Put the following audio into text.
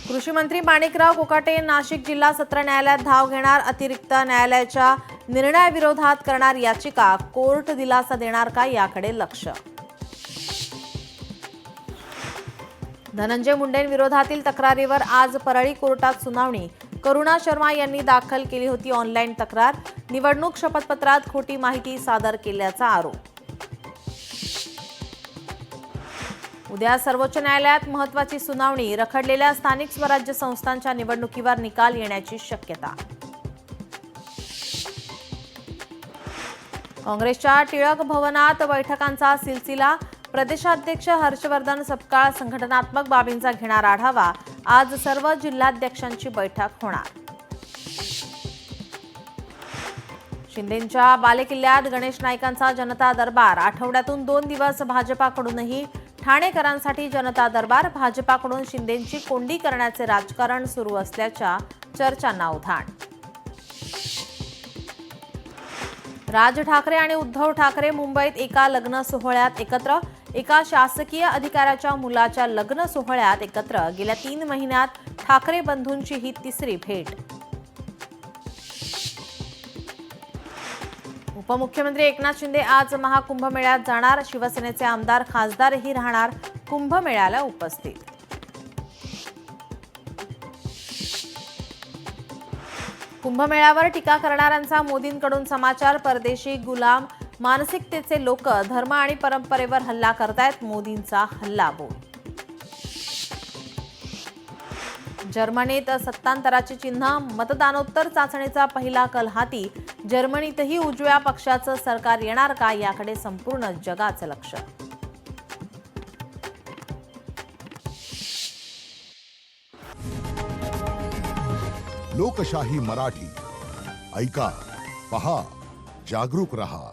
कृषी मंत्री माणिकराव कोकाटे नाशिक जिल्हा सत्र न्यायालयात धाव घेणार। अतिरिक्त न्यायालयाच्या निर्णयाविरोधात करणार याचिका। कोर्ट दिलासा देणार का याकडे लक्ष। धनंजय मुंडेंविरोधातील तक्रारीवर आज परळी कोर्टात सुनावणी। करुणा शर्मा यांनी दाखल केली होती ऑनलाईन तक्रार। निवडणूक शपथपत्रात खोटी माहिती सादर केल्याचा आरोप। उद्या सर्वोच्च न्यायालयात महत्त्वाची सुनावणी। रखडलेल्या स्थानिक स्वराज्य संस्थांच्या निवडणुकीवर निकाल येण्याची शक्यता। काँग्रेसच्या टिळक भवनात बैठकांचा सिलसिला। प्रदेशाध्यक्ष हर्षवर्धन सपकाळ संघटनात्मक बाबींचा घेणार आढावा। आज सर्व जिल्हाध्यक्षांची बैठक होणार। शिंदेंच्या बालेकिल्ल्यात गणेश नाईकांचा जनता दरबार। आठवड्यातून 2 दिवस भाजपाकडूनही ठाणेकरांसाठी जनता दरबार। भाजपाकडून शिंदेंची कोंडी करण्याचे राजकारण सुरू असल्याच्या चर्चांना उधाण। राज ठाकरे आणि उद्धव ठाकरे मुंबईत एका लग्न सोहळ्यात एकत्र। एका शासकीय अधिकाऱ्याच्या मुलाच्या लग्न सोहळ्यात एकत्र। गेल्या 3 महिन्यात ठाकरे बंधूंची ही तिसरी भेट। उपमुख्यमंत्री एकनाथ शिंदे आज महाकुंभमेळ्यात जाणार। शिवसेनेचे आमदार खासदारही राहणार कुंभमेळ्याला उपस्थित। कुंभमेळ्यावर टीका करणाऱ्यांचा मोदींकडून समाचार। परदेशी गुलाम मानसिकतेचे लोक धर्म आणि परंपरेवर हल्ला करतायत। मोदींचा हल्लाबोल। जर्मनीत सत्तांतराचे चिन्ह। मतदानोत्तर चाचणीचा पहिला कल हाती। जर्मनीतही उजव्या पक्षाचं सरकार येणार का याकडे संपूर्ण जगाचं लक्ष। लोकशाही मराठी ऐका, पहा, जागरूक रहा।